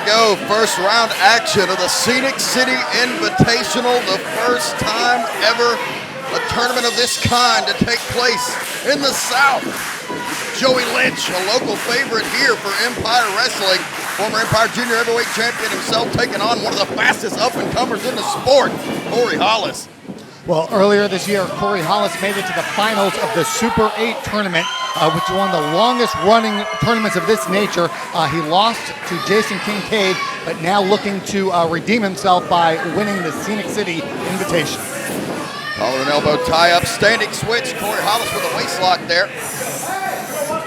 go. First round action of the Scenic City Invatational. The first time ever a tournament of this kind to take place in the South. Joey Lynch, a local favorite here for Empire Wrestling. Former Empire Junior Heavyweight Champion himself, taking on one of the fastest up-and-comers in the sport, Corey Hollis. Well, earlier this year, Corey Hollis made it to the finals of the Super 8 tournament, which is one of the longest-running tournaments of this nature. He lost to Jason Kincaid, but now looking to redeem himself by winning the Scenic City Invitational. Collar and elbow tie-up, standing switch. Corey Hollis with a waist lock there.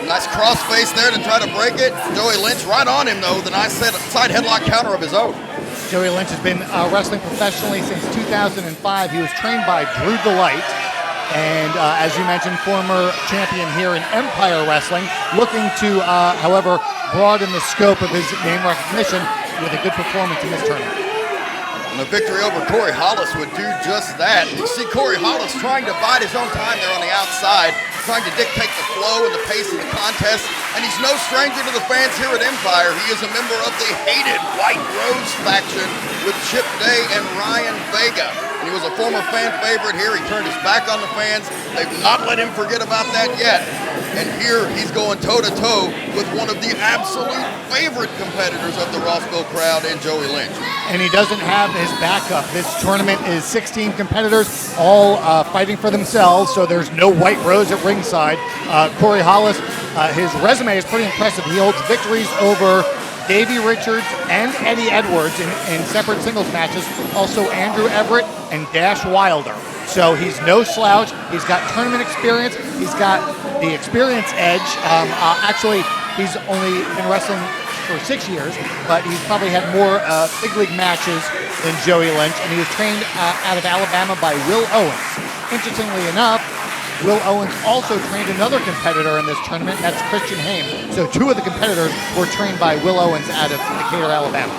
Nice crossface there to try to break it. Joey Lynch right on him, though. The nice side headlock counter of his own. Joey Lynch has been wrestling professionally since 2005. He was trained by Drew Delight, and as you mentioned, former champion here in Empire Wrestling, looking to, however, broaden the scope of his name recognition with a good performance in this tournament. And a victory over Corey Hollis would do just that. You see Corey Hollis trying to bide his own time there on the outside, trying to dictate the flow and the pace of the contest. And he's no stranger to the fans here at Empire. He is a member of the hated White Rose faction with Chip Day and Ryan Vega. And he was a former fan favorite here. He turned his back on the fans. They've not let him forget about that yet. And here he's going toe-to-toe with one of the absolute favorite competitors of the Rossville crowd in Joey Lynch. And he doesn't have his backup. This tournament is 16 competitors, all fighting for themselves, so there's no White Rose at ringside. Corey Hollis, his resume is pretty impressive. He holds victories over Davey Richards and Eddie Edwards in separate singles matches, also Andrew Everett and Dash Wilder. So he's no slouch. He's got tournament experience. He's got the experience edge. Actually, he's only been wrestling for 6 years, but he's probably had more big league matches than Joey Lynch, and he was trained out of Alabama by Will Owens. Interestingly enough, Will Owens also trained another competitor in this tournament, that's Christian Haim. So two of the competitors were trained by Will Owens out of Decatur, Alabama.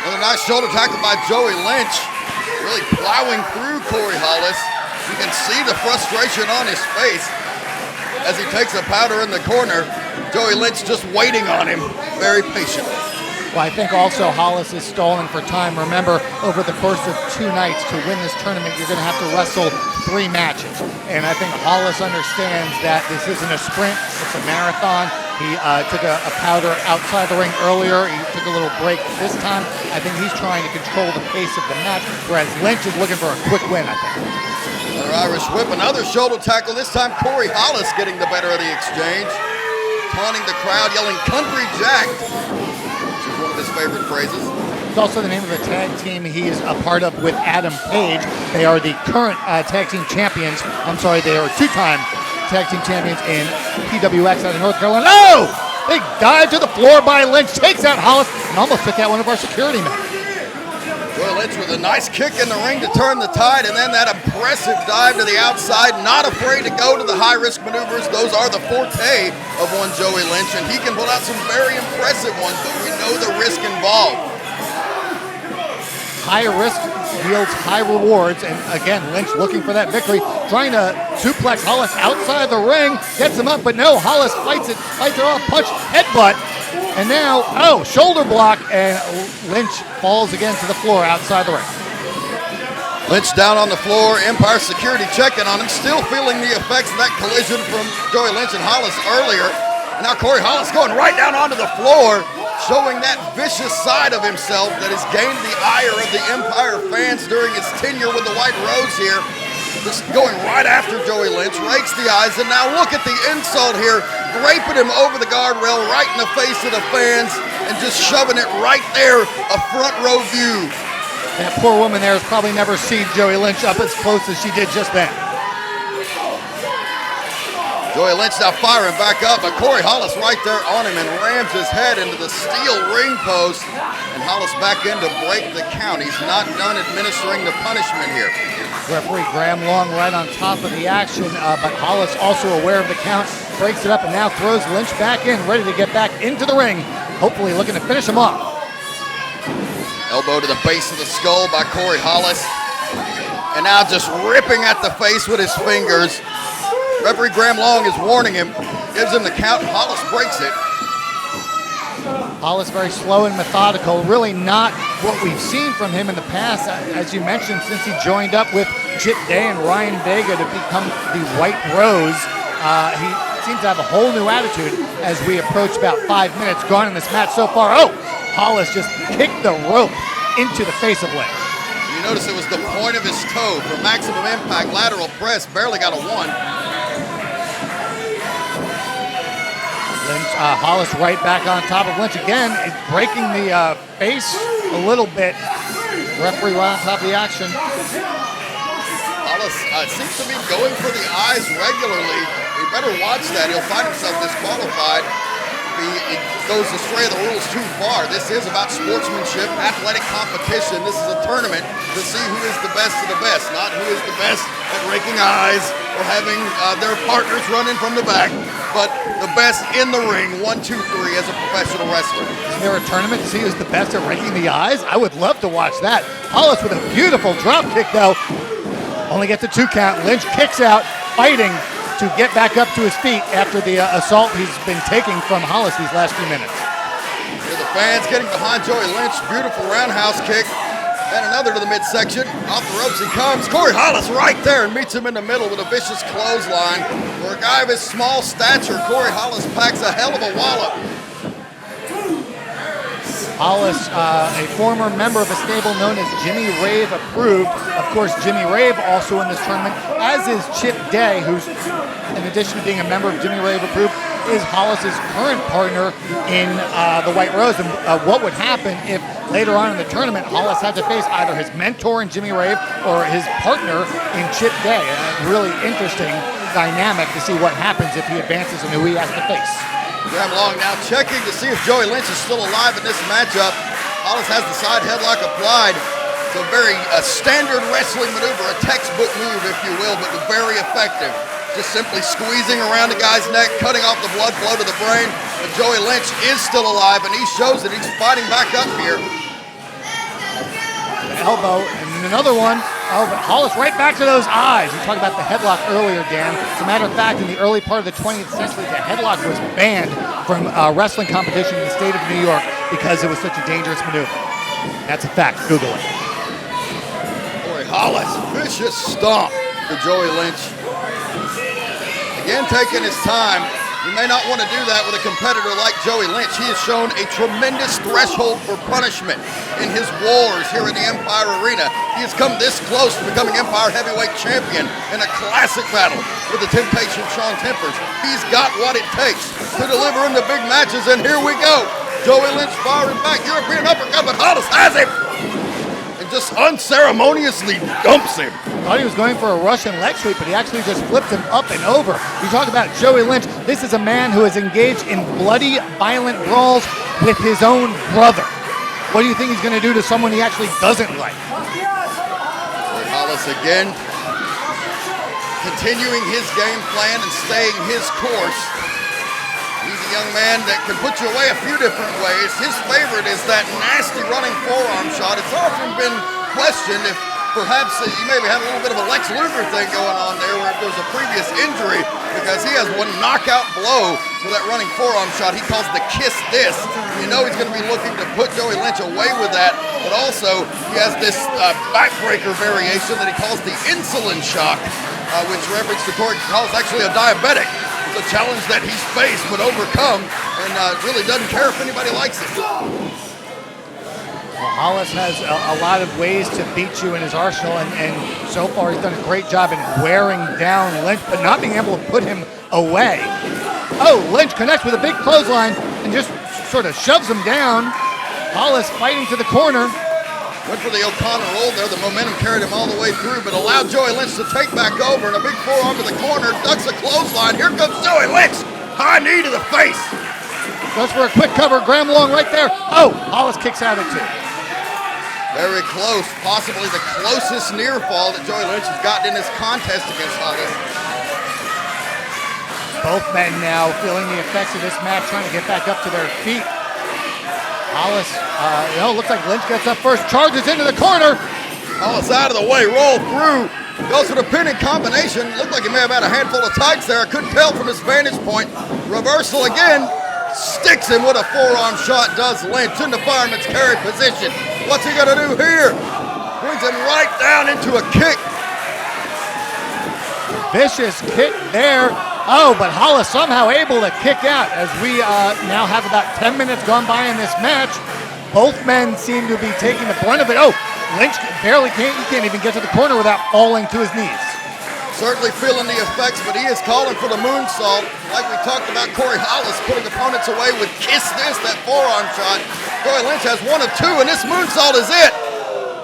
Another nice shoulder tackle by Joey Lynch, really plowing through Corey Hollis. You can see the frustration on his face as he takes a powder in the corner. Joey Lynch just waiting on him very patiently. Well, I think also Hollis is stalling for time. Remember, over the course of 2 nights to win this tournament, you're going to have to wrestle 3 matches. And I think Hollis understands that this isn't a sprint, it's a marathon. He took a powder outside the ring earlier. He took a little break this time. I think he's trying to control the pace of the match, whereas Lynch is looking for a quick win, I think. Another Irish whip, another shoulder tackle. This time Corey Hollis getting the better of the exchange. Taunting the crowd, yelling "Country Jack," which is one of his favorite phrases. It's also the name of a tag team he is a part of with Adam Page. They are the current tag team champions. I'm sorry, they are 2-time tag team champions in PWX out of North Carolina. Oh! Big dive to the floor by Lynch, takes out Hollis, and almost took out one of our security men. Joey Lynch with a nice kick in the ring to turn the tide, and then that impressive dive to the outside. Not afraid to go to the high-risk maneuvers. Those are the forte of one Joey Lynch, and he can pull out some very impressive ones, but we know the risk involved. High risk yields high rewards, and again, Lynch looking for that victory, trying to suplex Hollis outside the ring, gets him up, but no, Hollis fights it off, punch, headbutt. And now, shoulder block, and Lynch falls again to the floor outside the ring. Lynch down on the floor, Empire security checking on him, still feeling the effects of that collision from Joey Lynch and Hollis earlier. And now Corey Hollis going right down onto the floor, showing that vicious side of himself that has gained the ire of the Empire fans during his tenure with the White Rose here. Just going right after Joey Lynch, rakes the eyes, and now look at the insult here, raping him over the guardrail, right in the face of the fans, and just shoving it right there, a front row view. That poor woman there has probably never seen Joey Lynch up as close as she did just then. Joey Lynch now firing back up, but Corey Hollis right there on him and rams his head into the steel ring post, and Hollis back in to break the count. He's not done administering the punishment here. Referee Graham Long right on top of the action, but Hollis also aware of the count, breaks it up and now throws Lynch back in, ready to get back into the ring, hopefully looking to finish him off. Elbow to the base of the skull by Corey Hollis, and now just ripping at the face with his fingers. Referee Graham Long is warning him, gives him the count, Hollis breaks it. Hollis very slow and methodical, really not what we've seen from him in the past, as you mentioned, since he joined up with Chip Day and Ryan Vega to become the White Rose. He seems to have a whole new attitude as we approach about 5 minutes gone in this match so far. Oh, Hollis just kicked the rope into the face of Lynch. You notice it was the point of his toe for maximum impact lateral press, barely got a 1. Lynch, Hollis right back on top of Lynch again, breaking the face a little bit. Referee right on top of the action. Hollis seems to be going for the eyes regularly. He better watch that. He'll find himself disqualified if he goes astray of the rules too far. This is about sportsmanship, athletic competition. This is a tournament to see who is the best of the best, not who is the best at raking eyes or having their partners running from the back, but the best in the ring, 1, 2, 3 as a professional wrestler. Is there a tournament to see who's the best at raking the eyes? I would love to watch that. Hollis with a beautiful drop kick though. Only gets a 2 count. Lynch kicks out, fighting to get back up to his feet after the assault he's been taking from Hollis these last few minutes. Here the fans getting behind Joey Lynch. Beautiful roundhouse kick. And another to the midsection. Off the ropes he comes. Corey Hollis right there and meets him in the middle with a vicious clothesline. For a guy of his small stature, Corey Hollis packs a hell of a wallop. Hollis, a former member of a stable known as Jimmy Rave Approved. Of course, Jimmy Rave also in this tournament, as is Chip Day, who's, in addition to being a member of Jimmy Rave Approved, is Hollis's current partner in the White Rose. And what would happen if later on in the tournament, Hollis had to face either his mentor in Jimmy Rave or his partner in Chip Day? A really interesting dynamic to see what happens if he advances and who he has to face. Graham Long now checking to see if Joey Lynch is still alive in this matchup. Hollis has the side headlock applied. It's a very standard wrestling maneuver, a textbook move, if you will, but very effective. Just simply squeezing around the guy's neck, cutting off the blood flow to the brain. But Joey Lynch is still alive, and he shows that he's fighting back up here. An elbow, and another one. Oh, but Hollis right back to those eyes. You talked about the headlock earlier, Dan. As a matter of fact, in the early part of the 20th century, the headlock was banned from wrestling competition in the state of New York because it was such a dangerous maneuver. That's a fact. Google it. Corey Hollis, vicious stomp to Joey Lynch. Again, taking his time. You may not want to do that with a competitor like Joey Lynch. He has shown a tremendous threshold for punishment in his wars here in the Empire Arena. He has come this close to becoming Empire Heavyweight Champion in a classic battle with the Temptation Sean Tempers. He's got what it takes to deliver in the big matches, and here we go. Joey Lynch firing back, European uppercut, but Hollis has him and just unceremoniously dumps him. Thought he was going for a Russian leg sweep, but he actually just flipped him up and over. You talk about Joey Lynch. This is a man who is engaged in bloody, violent brawls with his own brother. What do you think he's going to do to someone he actually doesn't like? Hollis again, continuing his game plan and staying his course. He's a young man that can put you away a few different ways. His favorite is that nasty running forearm shot. It's often been questioned if perhaps you maybe have a little bit of a Lex Luger thing going on there where if there's a previous injury, because he has one knockout blow for that running forearm shot he calls the kiss this. You know he's going to be looking to put Joey Lynch away with that, but also he has this backbreaker variation that he calls the insulin shock, which reference to Corey Hollis actually a diabetic. It's a challenge that he's faced but overcome, and really doesn't care if anybody likes it. Well, Hollis has a lot of ways to beat you in his arsenal, and so far he's done a great job in wearing down Lynch, but not being able to put him away. Oh, Lynch connects with a big clothesline and just sort of shoves him down. Hollis fighting to the corner. Went for the O'Connor roll there. The momentum carried him all the way through, but allowed Joey Lynch to take back over, and a big forearm to the corner, ducks a clothesline. Here comes Joey Lynch. High knee to the face. Goes for a quick cover. Graham Long right there. Oh, Hollis kicks out at 2. Very close, possibly the closest near fall that Joey Lynch has gotten in this contest against Hollis. Both men now feeling the effects of this match, trying to get back up to their feet. Hollis, looks like Lynch gets up first, charges into the corner. Hollis out of the way, roll through, goes for the pinning combination. Looked like he may have had a handful of tights there. I couldn't tell from his vantage point. Reversal again. sticks him with a forearm shot, does Lynch in the fireman's carry position. What's he gonna do here? Brings him right down into a kick. Vicious kick there. Oh, but Hollis somehow able to kick out as we now have about 10 minutes gone by in this match. Both men seem to be taking the brunt of it. Oh, Lynch barely can't even get to the corner without falling to his knees. Certainly feeling the effects, but he is calling for the moonsault. Like we talked about, Corey Hollis putting opponents away with kiss this, that forearm shot. Joey Lynch has one of two, and this moonsault is it.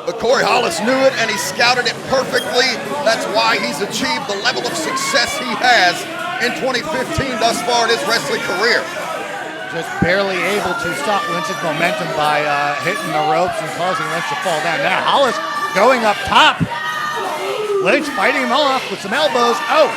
But Corey Hollis knew it, and he scouted it perfectly. That's why he's achieved the level of success he has in 2015 thus far in his wrestling career. Just barely able to stop Lynch's momentum by hitting the ropes and causing Lynch to fall down. Now Hollis going up top. Lynch fighting him off with some elbows. Oh,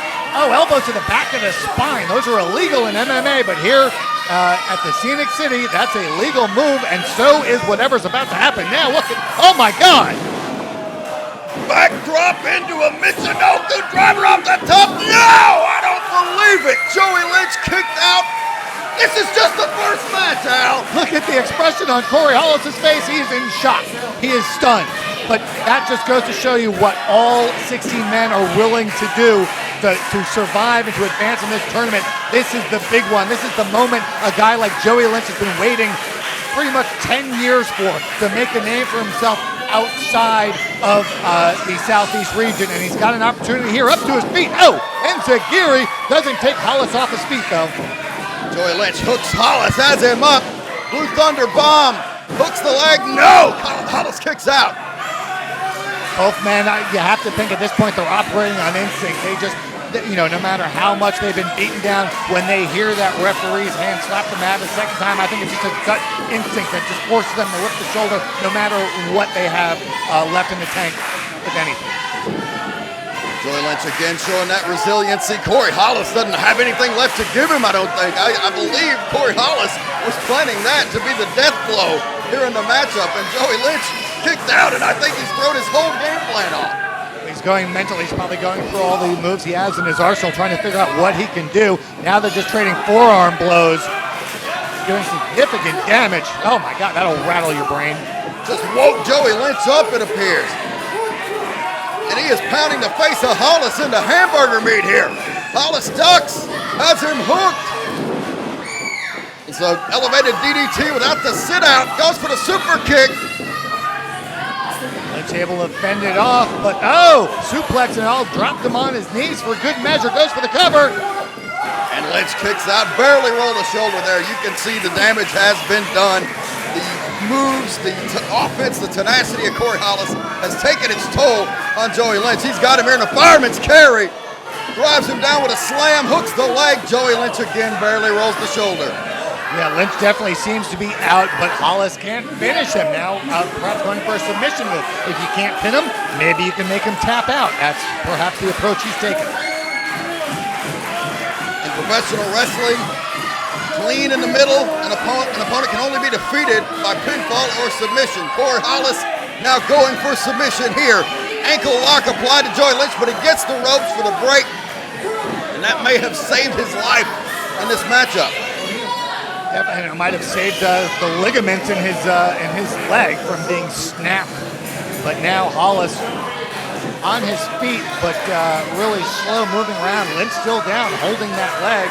elbows to the back of the spine. Those are illegal in MMA, but here at the Scenic City, that's a legal move, and so is whatever's about to happen now. Look at, oh my God! Backdrop into a Michinoku driver off the top. No, I don't believe it. Joey Lynch kicked out. This is just the first match, Al. Look at the expression on Corey Hollis' face. He's in shock. He is stunned. But that just goes to show you what all 16 men are willing to do to survive and to advance in this tournament. This is the big one. This is the moment a guy like Joey Lynch has been waiting pretty much 10 years for, to make a name for himself outside of the Southeast region. And he's got an opportunity here up to his feet. Oh, Enziguri doesn't take Hollis off his feet, though. Joey Lynch hooks Hollis, has him up. Blue Thunder bomb, hooks the leg. No, Hollis kicks out. Both men, you have to think at this point they're operating on instinct. They just, no matter how much they've been beaten down, when they hear that referee's hand slap them out the second time, I think it's just a gut instinct that just forces them to lift the shoulder no matter what they have left in the tank, if anything. Joey Lynch again showing that resiliency. Corey Hollis doesn't have anything left to give him, I don't think. I believe Corey Hollis was planning that to be the death blow here in the matchup, and Joey Lynch kicked out, and I think he's thrown his whole game plan off. He's going mentally. He's probably going through all the moves he has in his arsenal, trying to figure out what he can do. Now they're just trading forearm blows, doing significant damage. Oh my God, that'll rattle your brain. Just woke Joey Lynch up, it appears. And he is pounding the face of Hollis into hamburger meat here. Hollis ducks, has him hooked. It's an elevated DDT without the sit out, goes for the super kick. Lynch able to fend it off, but suplex and all, dropped him on his knees for good measure, goes for the cover. And Lynch kicks out, barely rolled the shoulder there. You can see the damage has been done. The moves, the offense, the tenacity of Corey Hollis has taken its toll on Joey Lynch. He's got him here in a fireman's carry. Drives him down with a slam, hooks the leg. Joey Lynch again barely rolls the shoulder. Yeah, Lynch definitely seems to be out, but Hollis can't finish him now. Perhaps going for a submission move. If you can't pin him, maybe you can make him tap out. That's perhaps the approach he's taking. In professional wrestling, clean in the middle, an opponent can only be defeated by pinfall or submission. Corey Hollis now going for submission here. Ankle lock applied to Joey Lynch, but he gets the ropes for the break, and that may have saved his life in this matchup. And it might have saved the ligaments in his leg from being snapped. But now Hollis on his feet, but really slow moving around. Lynch still down, holding that leg.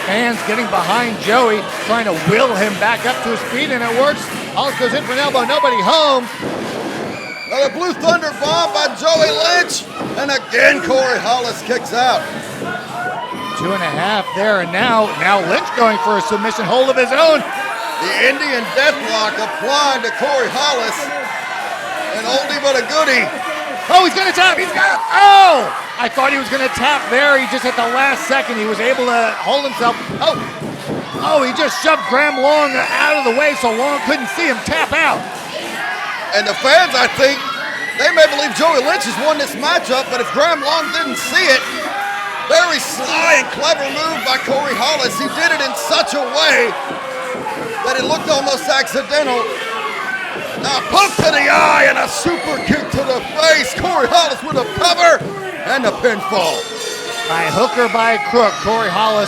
Fans getting behind Joey, trying to will him back up to his feet, and it works. Hollis goes in for an elbow, nobody home. Another Blue Thunder bomb by Joey Lynch, and again Corey Hollis kicks out. 2.5 there, and now Lynch going for a submission hold of his own. The Indian Deathlock applied to Corey Hollis. An oldie but a goodie. Oh, he's going to tap. Oh! I thought he was going to tap there. He just at the last second, he was able to hold himself. Oh, he just shoved Graham Long out of the way so Long couldn't see him tap out. And the fans, I think, they may believe Joey Lynch has won this matchup, but if Graham Long didn't see it, very sly and clever move by Corey Hollis. He did it in such a way that it looked almost accidental. Now a poke to the eye and a super kick to the face. Corey Hollis with a cover and a pinfall. By hook or by crook, Corey Hollis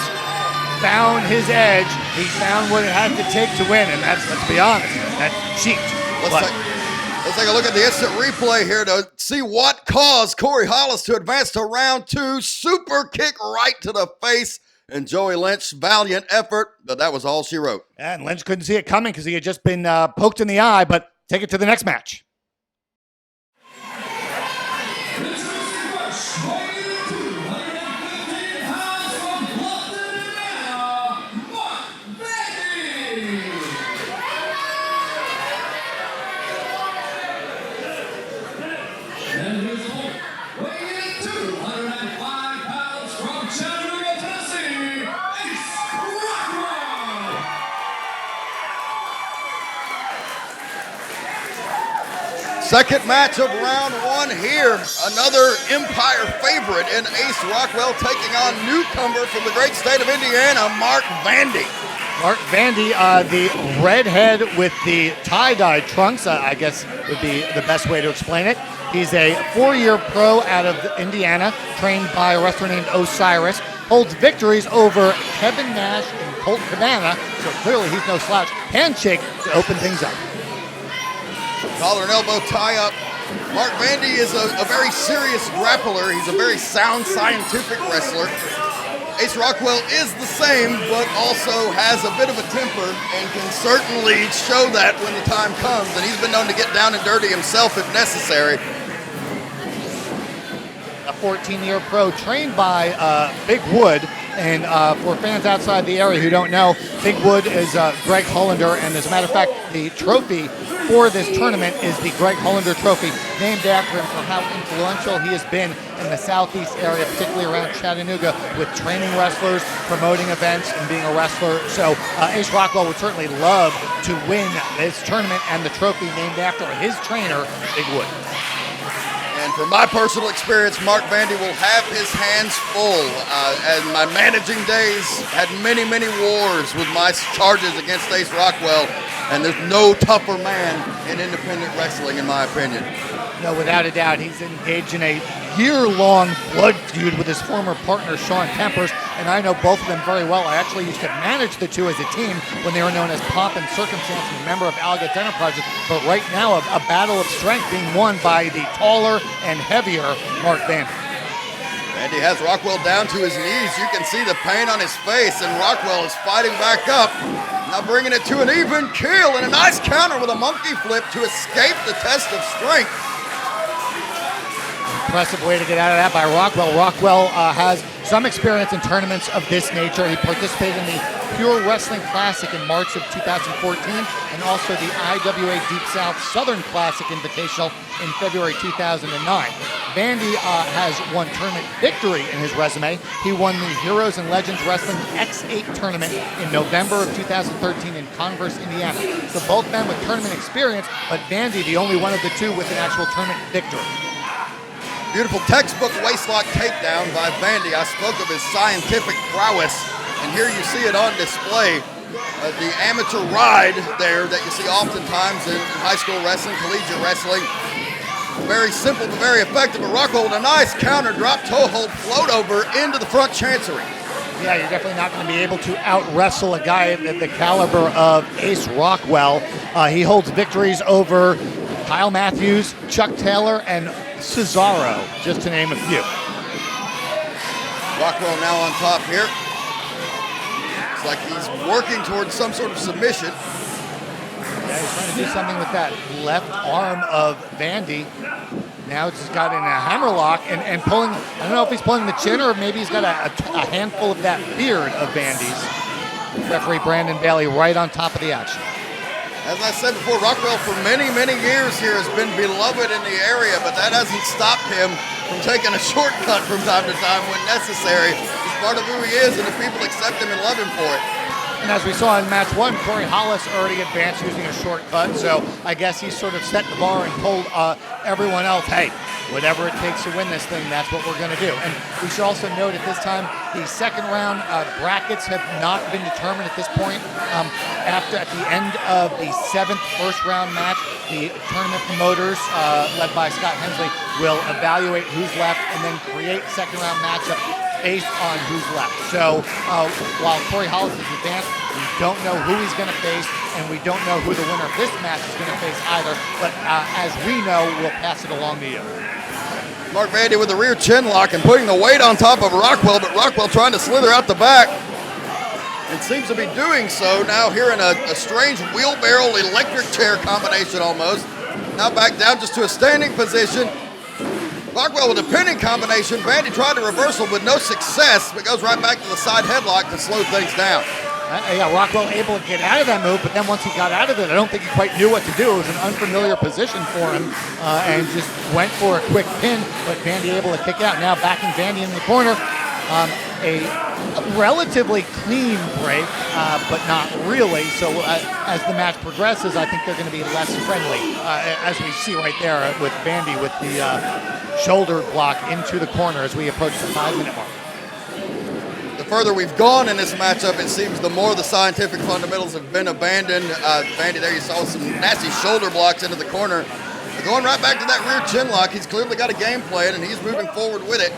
found his edge. He found what it had to take to win, and let's be honest, that's cheap. Let's take a look at the instant replay here to see what caused Corey Hollis to advance to round 2. Super kick right to the face. And Joey Lynch, valiant effort, but that was all she wrote. And Lynch couldn't see it coming because he had just been poked in the eye, but take it to the next match. Second match of round 1 here. Another Empire favorite in Ace Rockwell taking on newcomer from the great state of Indiana, Mark Vandy. Mark Vandy, the redhead with the tie-dye trunks, I guess would be the best way to explain it. He's a 4-year pro out of Indiana, trained by a wrestler named Osiris. Holds victories over Kevin Nash and Colt Cabana, so clearly he's no slouch. Handshake to open things up. Collar and elbow tie-up. Mark Vandy is a very serious grappler. He's a very sound, scientific wrestler. Ace Rockwell is the same, but also has a bit of a temper and can certainly show that when the time comes. And he's been known to get down and dirty himself if necessary. A 14-year pro trained by Big Wood. And for fans outside the area who don't know, Big Wood is Greg Hollander. And as a matter of fact, the trophy for this tournament is the Greg Hollander Trophy, named after him for how influential he has been in the southeast area, particularly around Chattanooga, with training wrestlers, promoting events, and being a wrestler. So Ace Rockwell would certainly love to win this tournament and the trophy named after his trainer, Big Wood. And from my personal experience, Mark Vandy will have his hands full. And my managing days had many, many wars with my charges against Ace Rockwell. And there's no tougher man in independent wrestling, in my opinion. No, without a doubt. He's engaged in a year-long blood feud with his former partner, Sean Tempers, and I know both of them very well. I actually used to manage the two as a team when they were known as Pomp and Circumstance, and a member of Alligator Enterprises. But right now, a battle of strength being won by the taller and heavier Mark Vandy. Vandy has Rockwell down to his knees. You can see the pain on his face, and Rockwell is fighting back up. Now bringing it to an even keel, and a nice counter with a monkey flip to escape the test of strength. Impressive way to get out of that by Rockwell. Rockwell has some experience in tournaments of this nature. He participated in the Pure Wrestling Classic in March of 2014 and also the IWA Deep South Southern Classic Invitational in February 2009. Vandy has one tournament victory in his resume. He won the Heroes and Legends Wrestling X8 tournament in November of 2013 in Converse, Indiana. So both men with tournament experience, but Vandy the only one of the two with an actual tournament victory. Beautiful textbook waistlock takedown by Vandy. I spoke of his scientific prowess, and here you see it on display. The amateur ride there that you see oftentimes in high school wrestling, collegiate wrestling. Very simple but very effective. But Rockwell with a nice counter drop toe hold float over into the front chancery. Yeah, you're definitely not going to be able to out-wrestle a guy at the caliber of Ace Rockwell. He holds victories over Kyle Matthews, Chuck Taylor, and Cesaro, just to name a few. Rockwell now on top here. It's like he's working towards some sort of submission. Yeah, he's trying to do something with that left arm of Vandy. Now it's just got in a hammerlock and pulling, I don't know if he's pulling the chin or maybe he's got a handful of that beard of Vandy's. Referee Brandon Bailey right on top of the action. As I said before, Rockwell for many, many years here has been beloved in the area, but that hasn't stopped him from taking a shortcut from time to time when necessary. He's part of who he is, and the people accept him and love him for it. And as we saw in match 1, Corey Hollis already advanced using a shortcut, so I guess he sort of set the bar and told everyone else, hey, whatever it takes to win this thing, that's what we're going to do. And we should also note at this time, the second round brackets have not been determined at this point. At the end of the 7th first round match, the tournament promoters, led by Scott Hensley, will evaluate who's left and then create second round matchup based on who's left. So while Corey Hollis is advanced, we don't know who he's going to face, and we don't know who the winner of this match is going to face either. But as we know, we'll pass it along to you. Mark Vandy with the rear chin lock and putting the weight on top of Rockwell, but Rockwell trying to slither out the back. And seems to be doing so now here in a strange wheelbarrow electric chair combination almost. Now back down just to a standing position. Rockwell with a pinning combination. Vandy tried to reversal with no success, but goes right back to the side headlock to slow things down. Yeah, Rockwell able to get out of that move, but then once he got out of it, I don't think he quite knew what to do. It was an unfamiliar position for him, and just went for a quick pin, but Vandy able to kick out. Now backing Vandy in the corner. A relatively clean break, but not really. So as the match progresses, I think they're going to be less friendly, as we see right there with Vandy with the shoulder block into the corner as we approach the 5-minute mark. The further we've gone in this matchup, it seems the more the scientific fundamentals have been abandoned. Vandy there, you saw some nasty shoulder blocks into the corner. But going right back to that rear chin lock, he's clearly got a game plan, and he's moving forward with it.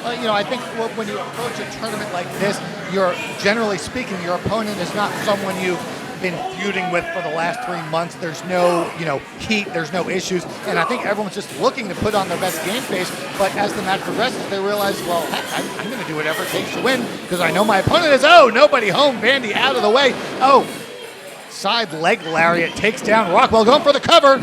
Well, I think when you approach a tournament like this, generally speaking, your opponent is not someone you've been feuding with for the last 3 months. There's no, heat, there's no issues, and I think everyone's just looking to put on their best game face, but as the match progresses, they realize, well, heck, I'm going to do whatever it takes to win, because I know my opponent is, nobody home, Vandy out of the way. Side leg lariat takes down Rockwell, going for the cover.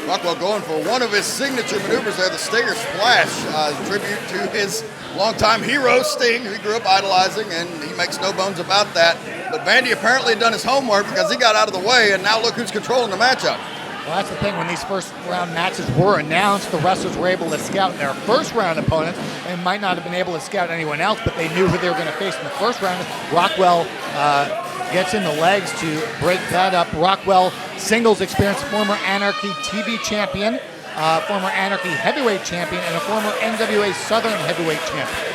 Rockwell going for one of his signature maneuvers there, the Stinger Splash, tribute to his longtime hero, Sting, who he grew up idolizing, and he makes no bones about that. But Vandy apparently had done his homework because he got out of the way, and now look who's controlling the matchup. Well, that's the thing. When these first round matches were announced, the wrestlers were able to scout their first round opponents and might not have been able to scout anyone else, but they knew who they were going to face in the first round. Rockwell gets in the legs to break that up. Rockwell, singles experience, former Anarchy TV champion, former Anarchy heavyweight champion, and a former NWA Southern heavyweight champion.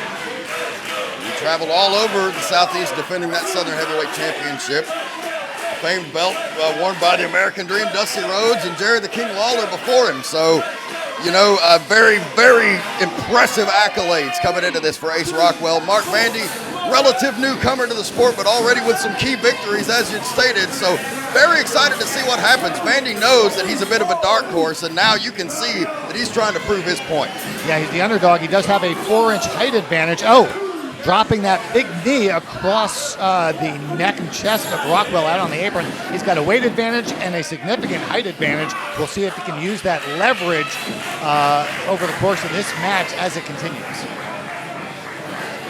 He traveled all over the Southeast defending that Southern heavyweight championship. Famed belt worn by the American Dream, Dusty Rhodes, and Jerry the King Lawler before him. So, very, very impressive accolades coming into this for Ace Rockwell. Mark Vandy, relative newcomer to the sport, but already with some key victories, as you'd stated. So, very excited to see what happens. Vandy knows that he's a bit of a dark horse, and now you can see that he's trying to prove his point. Yeah, he's the underdog. He does have a 4-inch height advantage. Dropping that big knee across the neck and chest of Rockwell out on the apron. He's got a weight advantage and a significant height advantage. We'll see if he can use that leverage over the course of this match as it continues.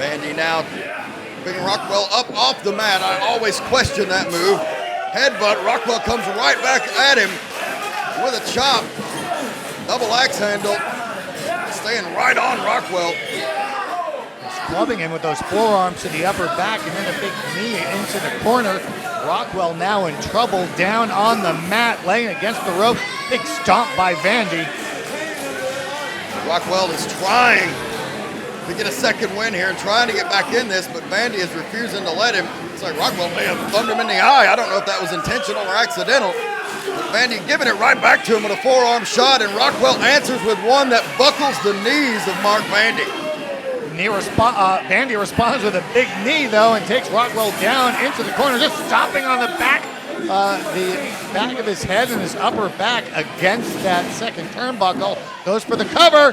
Vandy now picking Rockwell up off the mat. I always question that move. Headbutt, Rockwell comes right back at him with a chop. Double axe handle. Staying right on Rockwell. Clubbing him with those forearms to the upper back and then a big knee into the corner. Rockwell now in trouble down on the mat, laying against the rope. Big stomp by Vandy. Rockwell is trying to get a second win here and trying to get back in this, but Vandy is refusing to let him. It's like Rockwell may have thumbed him in the eye. I don't know if that was intentional or accidental. But Vandy giving it right back to him with a forearm shot, and Rockwell answers with one that buckles the knees of Mark Vandy. Vandy responds with a big knee, though, and takes Rockwell down into the corner, just stopping on the back of his head and his upper back against that second turnbuckle. Goes for the cover.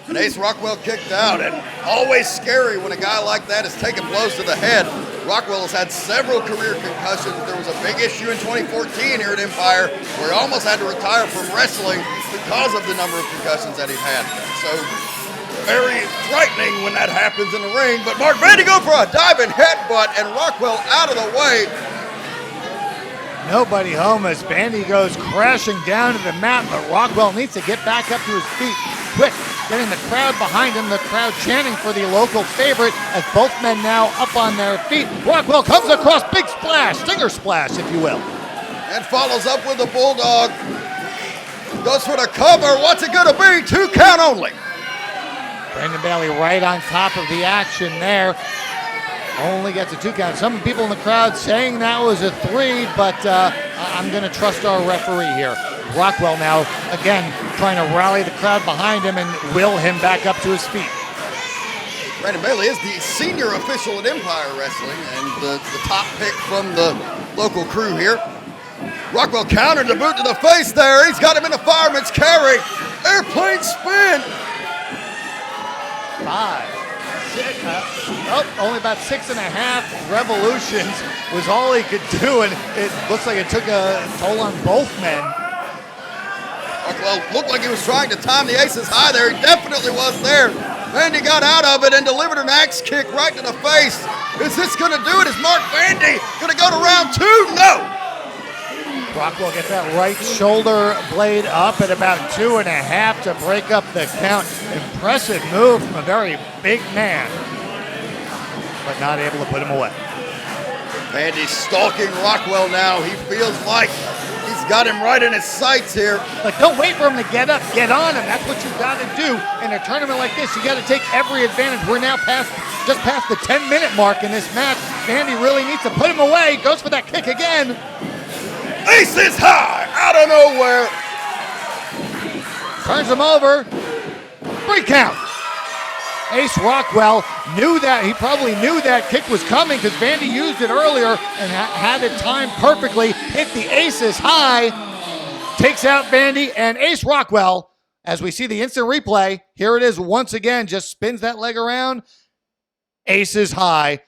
And Ace Rockwell kicked out, and always scary when a guy like that is taking blows to the head. Rockwell has had several career concussions. There was a big issue in 2014 here at Empire where he almost had to retire from wrestling because of the number of concussions that he had. So, very frightening when that happens in the ring, but Mark Vandy go for a diving headbutt and Rockwell out of the way. Nobody home as Vandy goes crashing down to the mat, but Rockwell needs to get back up to his feet quick, getting the crowd behind him, the crowd chanting for the local favorite as both men now up on their feet. Rockwell comes across, big splash, Stinger Splash, if you will. And follows up with the Bulldog. Goes for the cover. What's it going to be? 2 count only. Brandon Bailey right on top of the action there. Only gets a 2 count. Some people in the crowd saying that was a 3, but I'm going to trust our referee here. Rockwell now, again, trying to rally the crowd behind him and will him back up to his feet. Brandon Bailey is the senior official at Empire Wrestling and the top pick from the local crew here. Rockwell countered the boot to the face there. He's got him in a fireman's carry. Airplane spin. 5, 6, only about 6.5 revolutions was all he could do, and it looks like it took a toll on both men. Rockwell looked like he was trying to time the aces high there. He definitely was there. Vandy got out of it and delivered an axe kick right to the face. Is this going to do it? Is Mark Vandy going to go to round 2? No. Rockwell gets that right shoulder blade up at about 2.5 to break up the count. Impressive move from a very big man, but not able to put him away. Vandy's stalking Rockwell now. He feels like he's got him right in his sights here. But don't wait for him to get up, get on him. That's what you've got to do in a tournament like this. You got to take every advantage. We're now just past the 10-minute mark in this match. Vandy really needs to put him away. Goes for that kick again. Aces high, out of nowhere. Turns him over. 3 count. Ace Rockwell knew that. He probably knew that kick was coming because Vandy used it earlier and had it timed perfectly. Hit the aces high. Takes out Vandy, and Ace Rockwell, as we see the instant replay, here it is once again, just spins that leg around. Aces high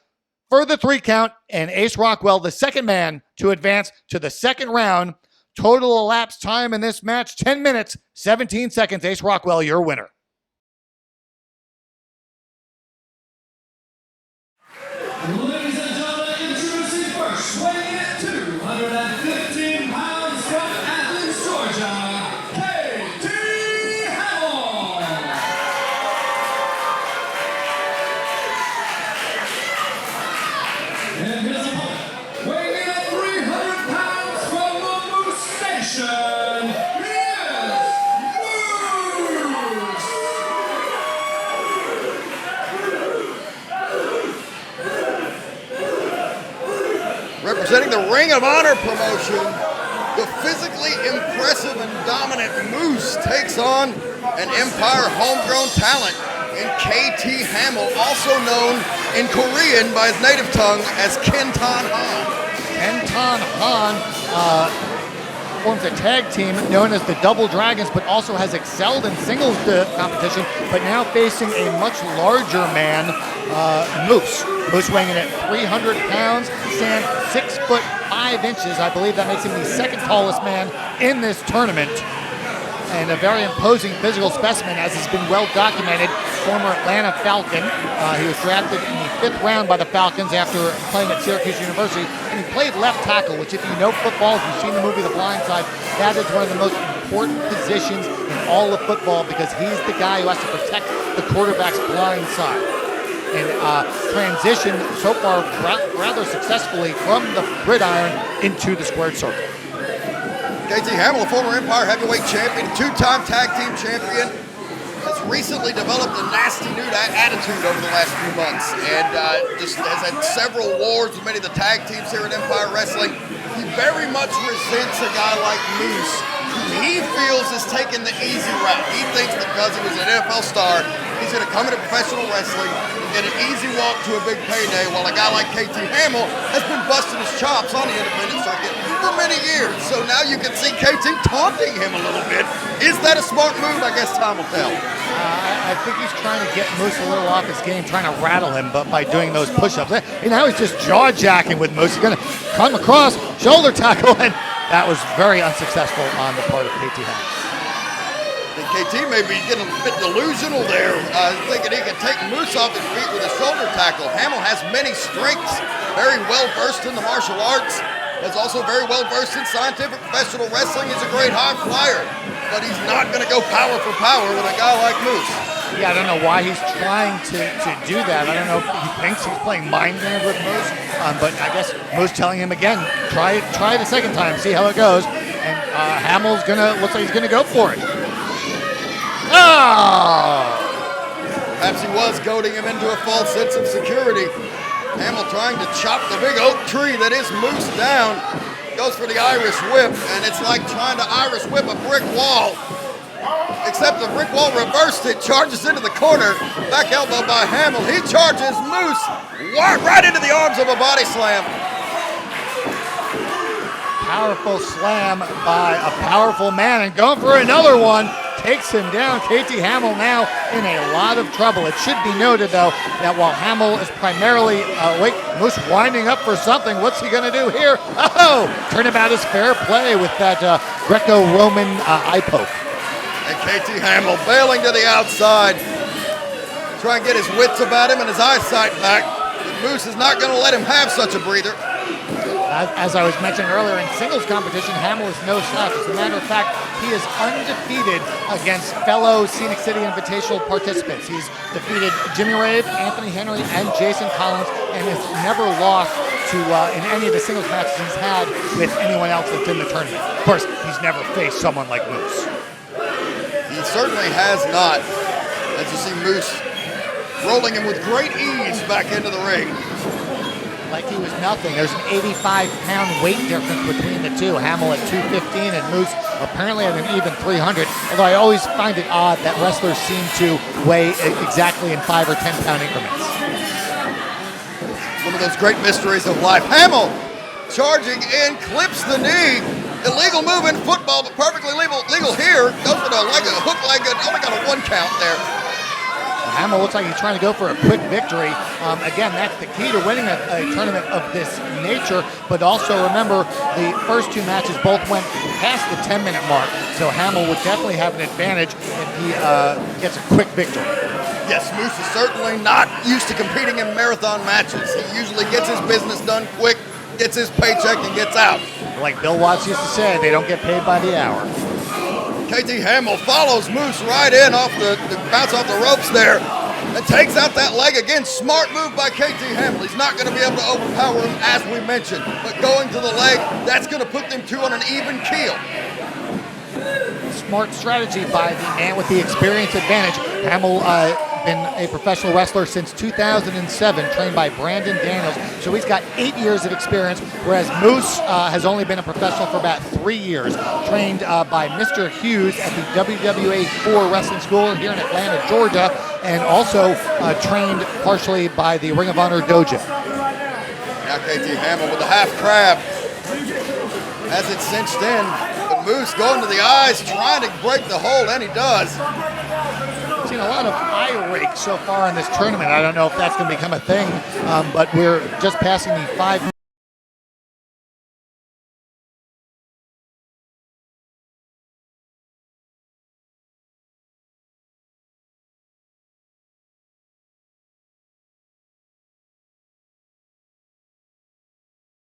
for the 3 count, and Ace Rockwell, the second man to advance to the second round. Total elapsed time in this match, 10 minutes, 17 seconds. Ace Rockwell, your winner. Ladies and gentlemen, introducing first, weighing in at 215 pounds from Athens, Georgia, KT Hamill. And his opponent, weighing in at 300 pounds from the Moose Nation, he is Moose. Representing the Ring of Honor promotion, the physically impressive and dominant Moose takes on an Empire homegrown talent in KT Hamill, also known in Korean by his native tongue as Kenton Han. Kenton Han forms a tag team known as the Double Dragons, but also has excelled in singles competition, but now facing a much larger man, Moose. Moose weighing in at 300 pounds, stands 6'5". I believe that makes him the second tallest man in this tournament. And a very imposing physical specimen, as has been well documented. Former Atlanta Falcon. He was drafted in the 5th round by the Falcons after playing at Syracuse University. And he played left tackle, which if you know football, if you've seen the movie The Blind Side, that is one of the most important positions in all of football because he's the guy who has to protect the quarterback's blind side. And transitioned so far rather successfully from the gridiron into the squared circle. KT Hamill, a former Empire heavyweight champion, 2-time tag team champion, has recently developed a nasty new attitude over the last few months and just has had several wars with many of the tag teams here at Empire Wrestling. He very much resents a guy like Moose, who he feels is taking the easy route. He thinks that because he was an NFL star, he's going to come into professional wrestling and get an easy walk to a big payday, while a guy like KT Hamill has been busting his chops on the independent circuit for many years. So now you can see KT taunting him a little bit. Is that a smart move? I guess time will tell. I think he's trying to get Moose a little off his game, trying to rattle him, but by doing those push-ups. And now he's just jaw-jacking with Moose. He's going to come across, shoulder tackle, and that was very unsuccessful on the part of KT Hamill. And KT may be getting a bit delusional there, thinking he can take Moose off his feet with a shoulder tackle. Hamill has many strengths, very well versed in the martial arts, is also very well versed in scientific professional wrestling. He's a great high flyer, but he's not going to go power for power with a guy like Moose. Yeah, I don't know why he's trying to do that. I don't know if he thinks he's playing mind games with Moose, but I guess Moose telling him again, try it a second time, see how it goes. And Hamill's looks like he's gonna go for it. Oh! Perhaps he was goading him into a false sense of security. Hamill trying to chop the big oak tree that is Moose down. Goes for the Irish whip, and it's like trying to Irish whip a brick wall. except the brick wall reversed it, charges into the corner, back elbow by Hamill. He charges Moose right into the arms of a body slam. Powerful slam by a powerful man, and going for another one. Takes him down. KT Hamill now in a lot of trouble. It should be noted, though, that while Hamill is primarily, Moose winding up for something. What's he going to do here? Oh, turnabout is fair play with that Greco-Roman eye poke. And KT Hamill bailing to the outside. Try and get his wits about him and his eyesight back. But Moose is not going to let him have such a breather. As I was mentioning earlier, in singles competition, Hamill is no slouch. As a matter of fact, he is undefeated against fellow Scenic City Invatational participants. He's defeated Jimmy Rave, Anthony Henry, and Jason Collins, and has never lost to in any of the singles matches he's had with anyone else that's in the tournament. Of course, he's never faced someone like Moose. He certainly has not. As you see Moose rolling him with great ease back into the ring. Like he was nothing. There's an 85-pound weight difference between the two. Hamill at 215 and Moose apparently at an even 300. Although I always find it odd that wrestlers seem to weigh exactly in 5 or 10-pound increments. One of those great mysteries of life. Hamill charging in, clips the knee. Illegal move in football, but perfectly legal here. Goes for the leg, a hook leg, only got a 1 count there. Hamill looks like he's trying to go for a quick victory. Again, that's the key to winning a tournament of this nature. But also remember, the first 2 matches both went past the 10-minute mark. So Hamill would definitely have an advantage if he gets a quick victory. Yes, Moose is certainly not used to competing in marathon matches. He usually gets his business done quick, gets his paycheck, and gets out. Like Bill Watts used to say, they don't get paid by the hour. KT Hamill follows Moose right in off the bounce off the ropes there and takes out that leg again. Smart move by KT Hamill. He's not going to be able to overpower him, as we mentioned, but going to the leg, that's going to put them two on an even keel. Smart strategy by the man with the experience advantage. Hamill been a professional wrestler since 2007, trained by Brandon Daniels. So he's got 8 years of experience, whereas Moose has only been a professional for about 3 years, trained by Mr. Hughes at the WWA 4 Wrestling School here in Atlanta, Georgia, and also trained partially by the Ring of Honor Dojo. Now KT Hamill with the half crab has it cinched in. But Moose going to the eyes, trying to break the hold, and he does. Seen a lot of eye rake so far in this tournament. I don't know if that's going to become a thing, but we're just passing the 5